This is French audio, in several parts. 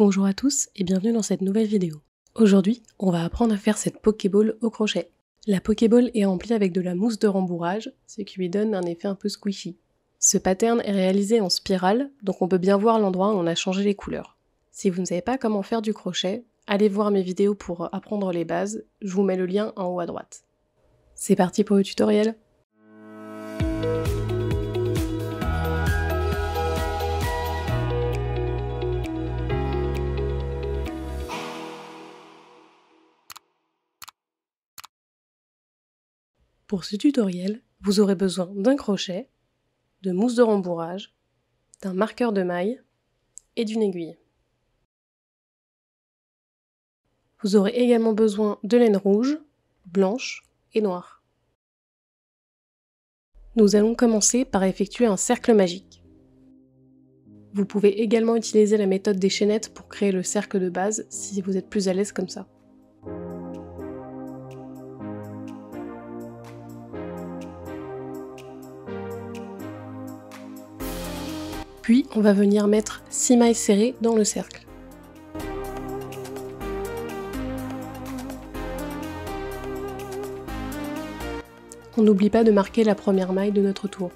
Bonjour à tous et bienvenue dans cette nouvelle vidéo. Aujourd'hui, on va apprendre à faire cette Pokéball au crochet. La Pokéball est remplie avec de la mousse de rembourrage, ce qui lui donne un effet un peu squishy. Ce pattern est réalisé en spirale, donc on peut bien voir l'endroit où on a changé les couleurs. Si vous ne savez pas comment faire du crochet, allez voir mes vidéos pour apprendre les bases, je vous mets le lien en haut à droite. C'est parti pour le tutoriel. Pour ce tutoriel, vous aurez besoin d'un crochet, de mousse de rembourrage, d'un marqueur de maille et d'une aiguille. Vous aurez également besoin de laine rouge, blanche et noire. Nous allons commencer par effectuer un cercle magique. Vous pouvez également utiliser la méthode des chaînettes pour créer le cercle de base si vous êtes plus à l'aise comme ça. Puis on va venir mettre 6 mailles serrées dans le cercle. On n'oublie pas de marquer la première maille de notre tour.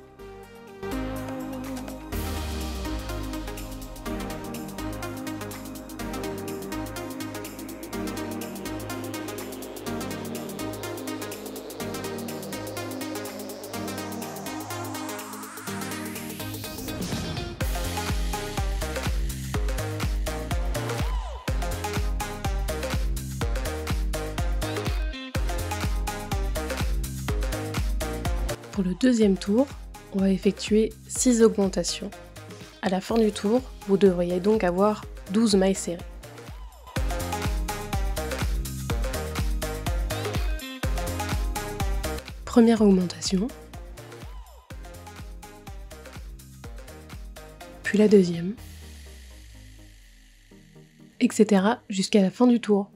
Pour le deuxième tour, on va effectuer 6 augmentations. À la fin du tour, vous devriez donc avoir 12 mailles serrées. Première augmentation, puis la deuxième, etc. jusqu'à la fin du tour.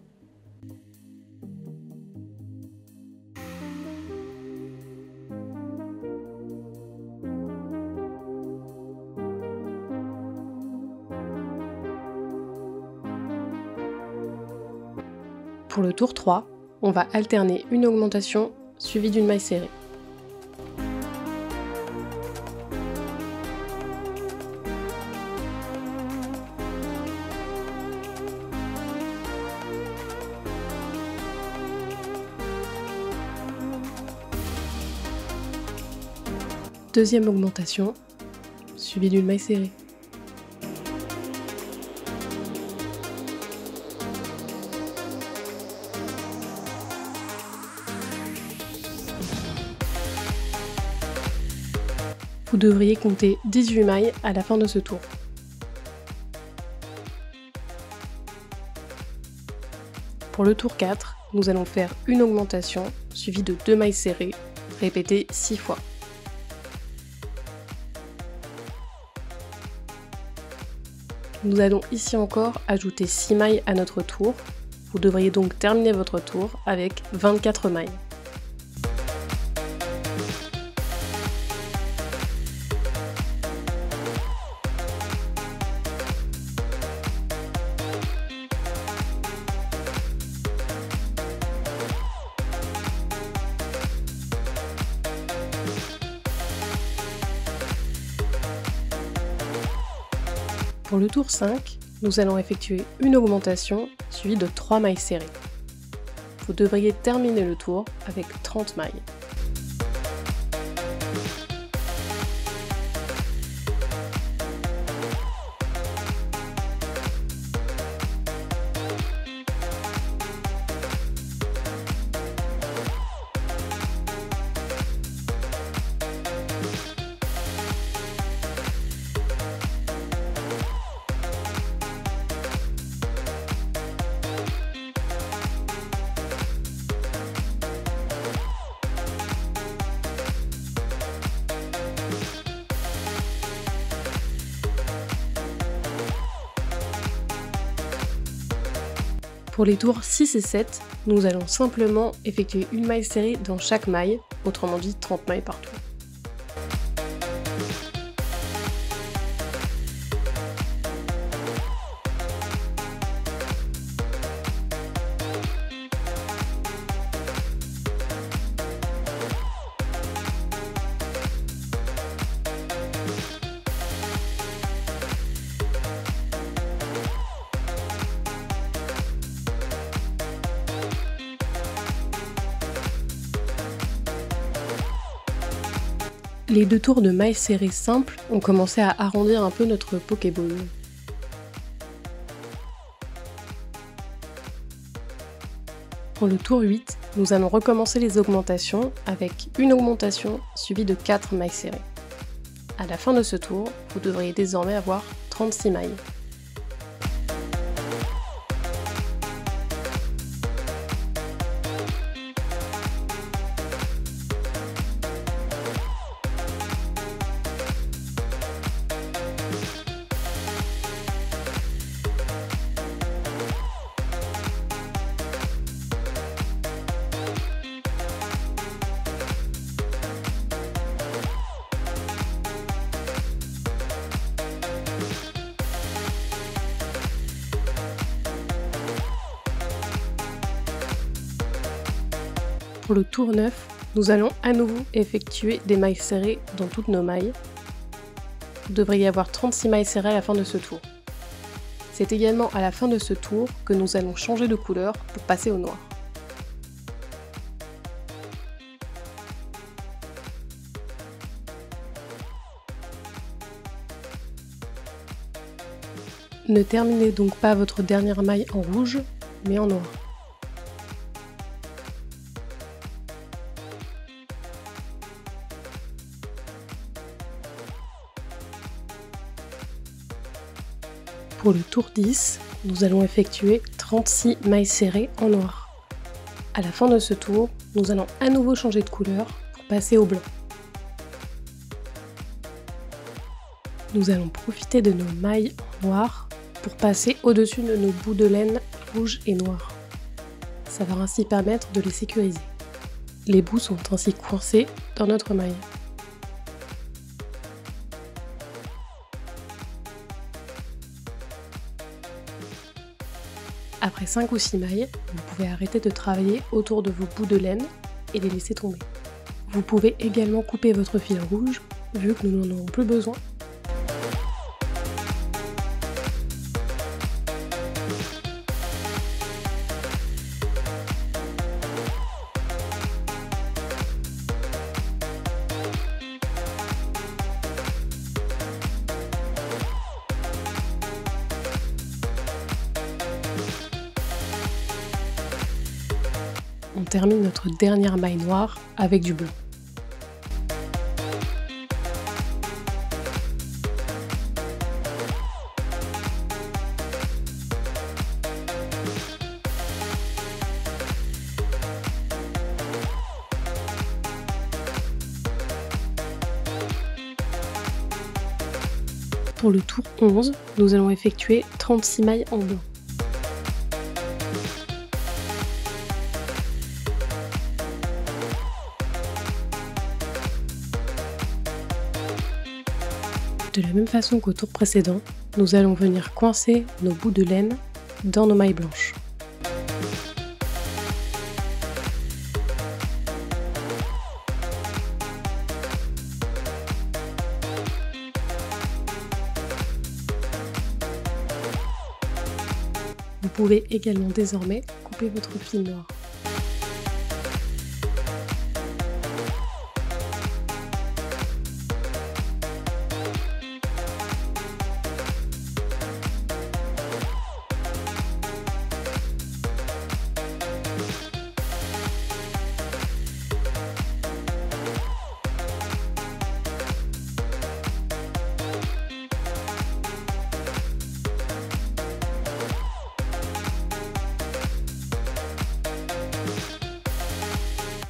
Pour le tour 3, on va alterner une augmentation suivie d'une maille serrée. Deuxième augmentation, suivie d'une maille serrée. Vous devriez compter 18 mailles à la fin de ce tour. Pour le tour 4, nous allons faire une augmentation suivie de 2 mailles serrées, répétées 6 fois. Nous allons ici encore ajouter 6 mailles à notre tour. Vous devriez donc terminer votre tour avec 24 mailles. Pour le tour 5, nous allons effectuer une augmentation suivie de 3 mailles serrées. Vous devriez terminer le tour avec 30 mailles. Pour les tours 6 et 7, nous allons simplement effectuer une maille serrée dans chaque maille, autrement dit 30 mailles par tour. Les 2 tours de mailles serrées simples ont commencé à arrondir un peu notre Pokéball. Pour le tour 8, nous allons recommencer les augmentations avec une augmentation suivie de 4 mailles serrées. À la fin de ce tour, vous devriez désormais avoir 36 mailles. Pour le tour 9, nous allons à nouveau effectuer des mailles serrées dans toutes nos mailles. Vous devriez avoir 36 mailles serrées à la fin de ce tour. C'est également à la fin de ce tour que nous allons changer de couleur pour passer au noir. Ne terminez donc pas votre dernière maille en rouge, mais en noir. Pour le tour 10, nous allons effectuer 36 mailles serrées en noir. À la fin de ce tour, nous allons à nouveau changer de couleur pour passer au blanc. Nous allons profiter de nos mailles en noir pour passer au-dessus de nos bouts de laine rouge et noir. Ça va ainsi permettre de les sécuriser. Les bouts sont ainsi coincés dans notre maille. Après 5 ou 6 mailles, vous pouvez arrêter de travailler autour de vos bouts de laine et les laisser tomber. Vous pouvez également couper votre fil rouge, vu que nous n'en aurons plus besoin. On termine notre dernière maille noire avec du blanc. Pour le tour 11, nous allons effectuer 36 mailles en blanc. De la même façon qu'au tour précédent, nous allons venir coincer nos bouts de laine dans nos mailles blanches. Vous pouvez également désormais couper votre fil noir.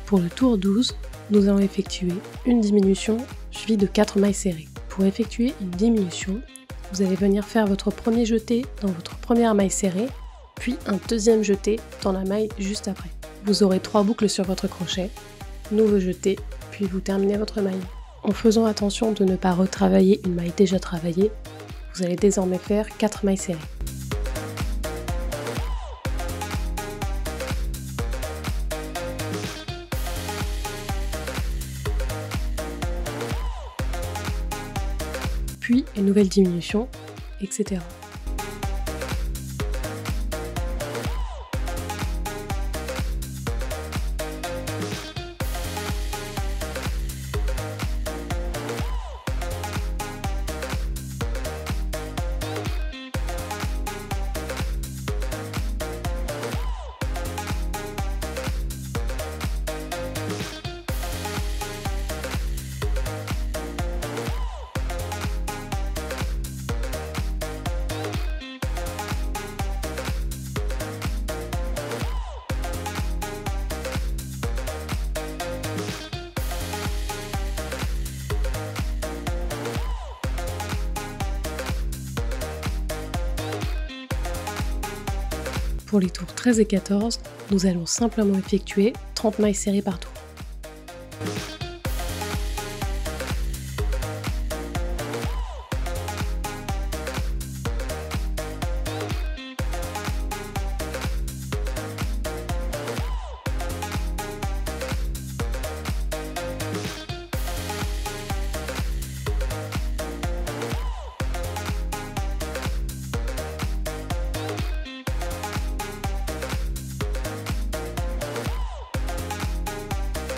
Pour le tour 12, nous allons effectuer une diminution suivie de 4 mailles serrées. Pour effectuer une diminution, vous allez venir faire votre premier jeté dans votre première maille serrée, puis un deuxième jeté dans la maille juste après. Vous aurez 3 boucles sur votre crochet, nouveau jeté, puis vous terminez votre maille. En faisant attention de ne pas retravailler une maille déjà travaillée, vous allez désormais faire 4 mailles serrées. Puis une nouvelle diminution, etc. Pour les tours 13 et 14, nous allons simplement effectuer 30 mailles serrées par tour.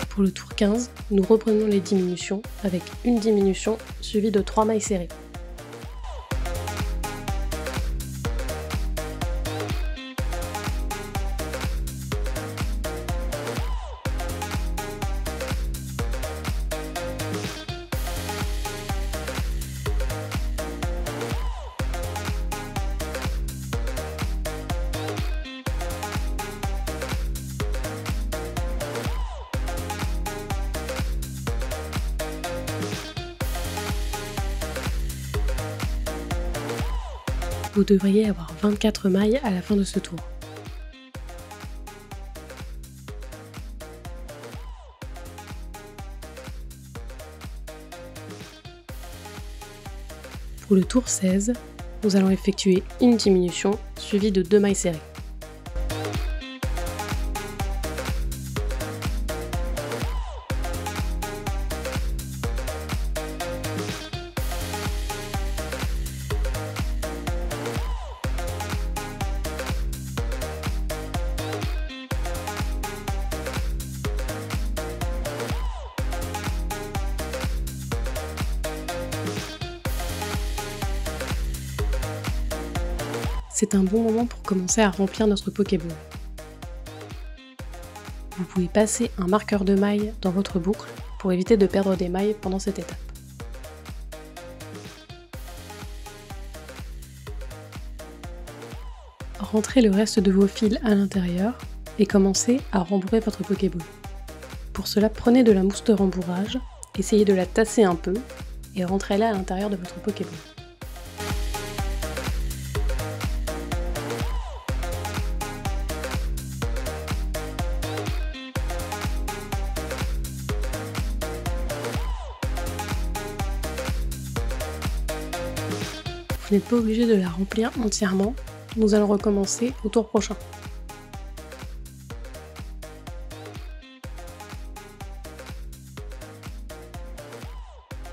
Pour le tour 15, nous reprenons les diminutions avec une diminution suivie de 3 mailles serrées. Vous devriez avoir 24 mailles à la fin de ce tour. Pour le tour 16, nous allons effectuer une diminution suivie de 2 mailles serrées. C'est un bon moment pour commencer à remplir notre Pokéball. Vous pouvez passer un marqueur de mailles dans votre boucle pour éviter de perdre des mailles pendant cette étape. Rentrez le reste de vos fils à l'intérieur et commencez à rembourrer votre Pokéball. Pour cela, prenez de la mousse de rembourrage, essayez de la tasser un peu et rentrez-la à l'intérieur de votre Pokéball. Vous n'êtes pas obligé de la remplir entièrement, nous allons recommencer au tour prochain.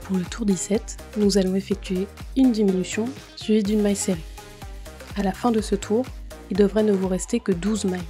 Pour le tour 17, nous allons effectuer une diminution suivie d'une maille serrée. À la fin de ce tour, il devrait ne vous rester que 12 mailles.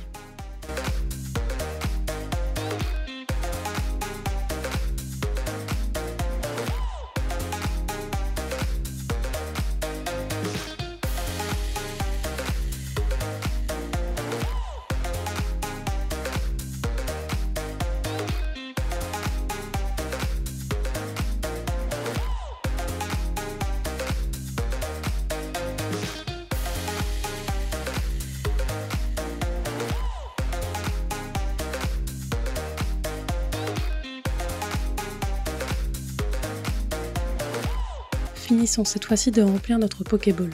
Finissons cette fois-ci de remplir notre Pokéball.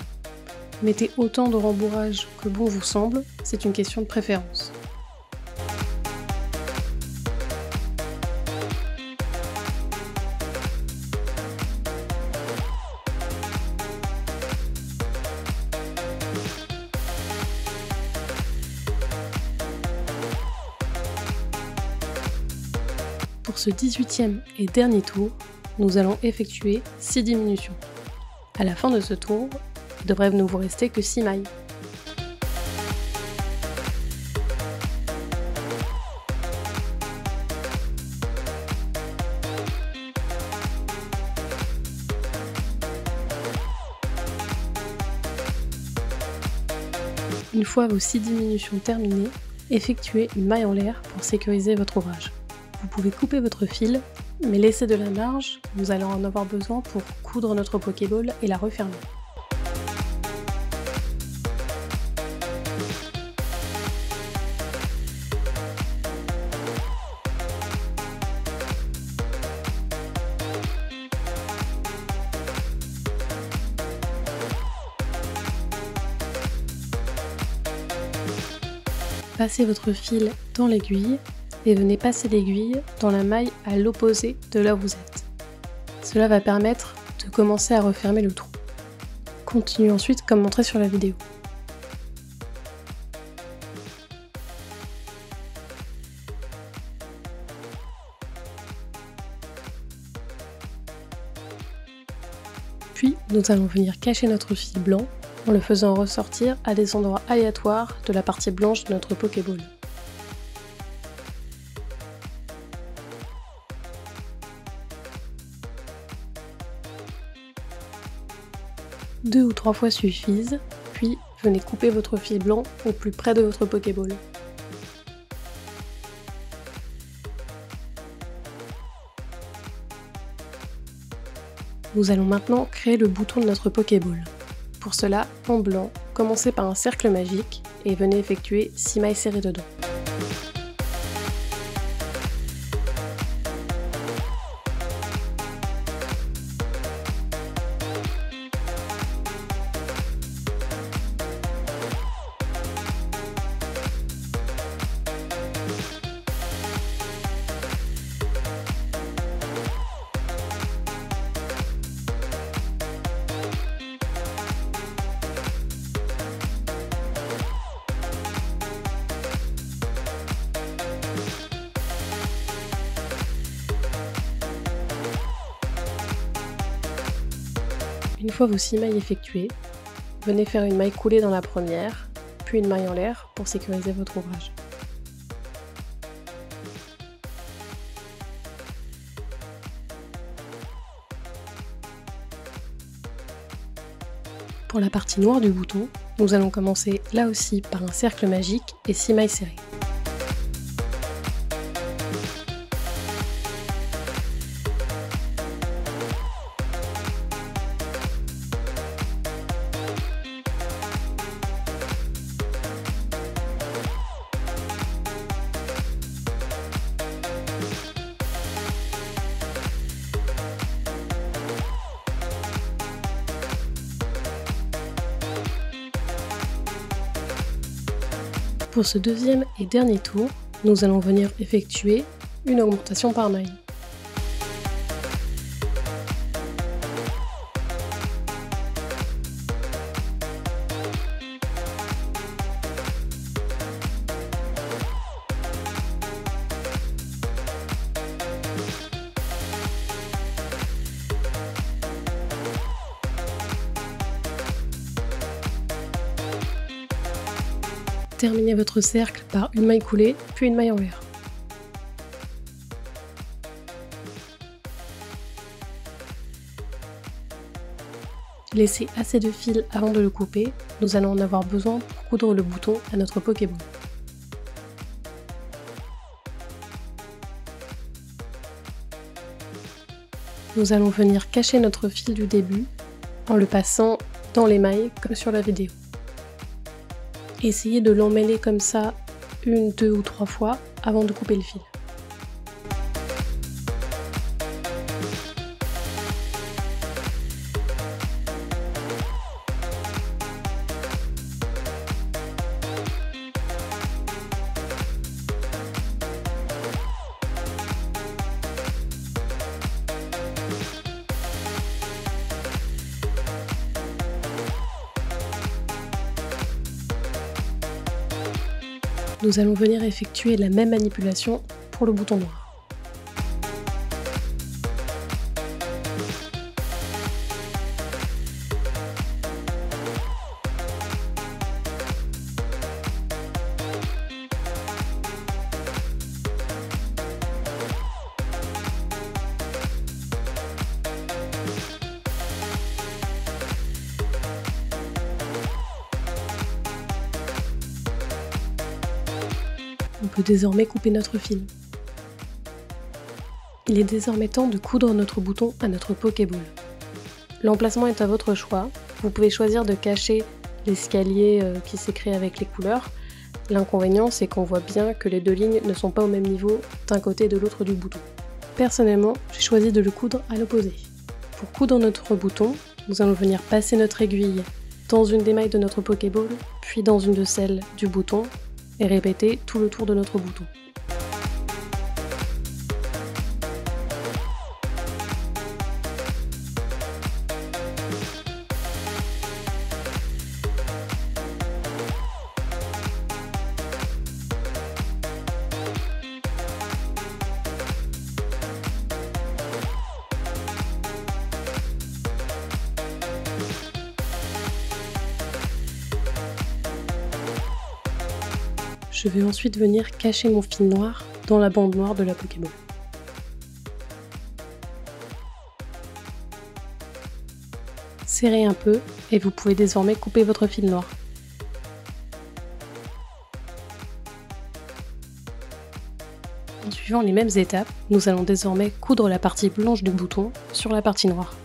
Mettez autant de rembourrage que bon vous semble, c'est une question de préférence. Pour ce 18e et dernier tour, nous allons effectuer 6 diminutions. À la fin de ce tour, il devrait ne vous rester que 6 mailles. Une fois vos 6 diminutions terminées, effectuez une maille en l'air pour sécuriser votre ouvrage. Vous pouvez couper votre fil, mais laissez de la marge, nous allons en avoir besoin pour coudre notre Pokéball et la refermer. passez votre fil dans l'aiguille et venez passer l'aiguille dans la maille à l'opposé de là où vous êtes. Cela va permettre de commencer à refermer le trou. Continuez ensuite comme montré sur la vidéo. Puis, nous allons venir cacher notre fil blanc en le faisant ressortir à des endroits aléatoires de la partie blanche de notre Pokéball. Deux ou trois fois suffisent, puis venez couper votre fil blanc au plus près de votre Pokéball. Nous allons maintenant créer le bouton de notre Pokéball. Pour cela, en blanc, commencez par un cercle magique et venez effectuer 6 mailles serrées dedans. Une fois vos 6 mailles effectuées, venez faire une maille coulée dans la première, puis une maille en l'air pour sécuriser votre ouvrage. Pour la partie noire du bouton, nous allons commencer là aussi par un cercle magique et 6 mailles serrées. Pour ce deuxième et dernier tour, nous allons venir effectuer une augmentation par maille. Terminez votre cercle par une maille coulée, puis une maille en l'air. Laissez assez de fil avant de le couper, nous allons en avoir besoin pour coudre le bouton à notre Pokéball. Nous allons venir cacher notre fil du début en le passant dans les mailles comme sur la vidéo. Essayez de l'emmêler comme ça 1, 2 ou 3 fois avant de couper le fil. Nous allons venir effectuer la même manipulation pour le bouton noir. On peut désormais couper notre fil. Il est désormais temps de coudre notre bouton à notre Pokéball. L'emplacement est à votre choix. Vous pouvez choisir de cacher l'escalier qui s'est créé avec les couleurs. L'inconvénient, c'est qu'on voit bien que les deux lignes ne sont pas au même niveau d'un côté et de l'autre du bouton. Personnellement, j'ai choisi de le coudre à l'opposé. Pour coudre notre bouton, nous allons venir passer notre aiguille dans une des mailles de notre Pokéball, puis dans une de celles du bouton, et répéter tout le tour de notre bouton. Je vais ensuite venir cacher mon fil noir dans la bande noire de la Pokéball. Serrez un peu et vous pouvez désormais couper votre fil noir. En suivant les mêmes étapes, nous allons désormais coudre la partie blanche du bouton sur la partie noire.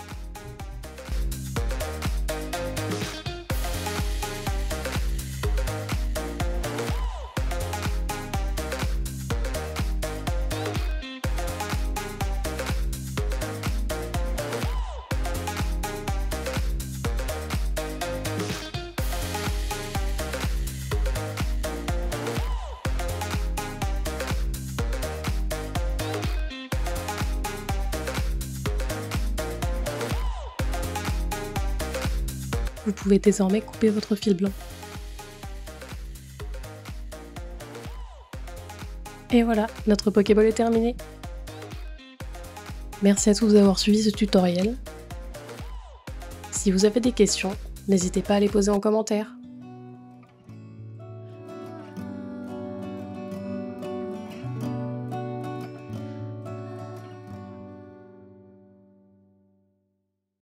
Vous pouvez désormais couper votre fil blanc. Et voilà, notre Pokéball est terminé. Merci à tous d'avoir suivi ce tutoriel. Si vous avez des questions, n'hésitez pas à les poser en commentaire.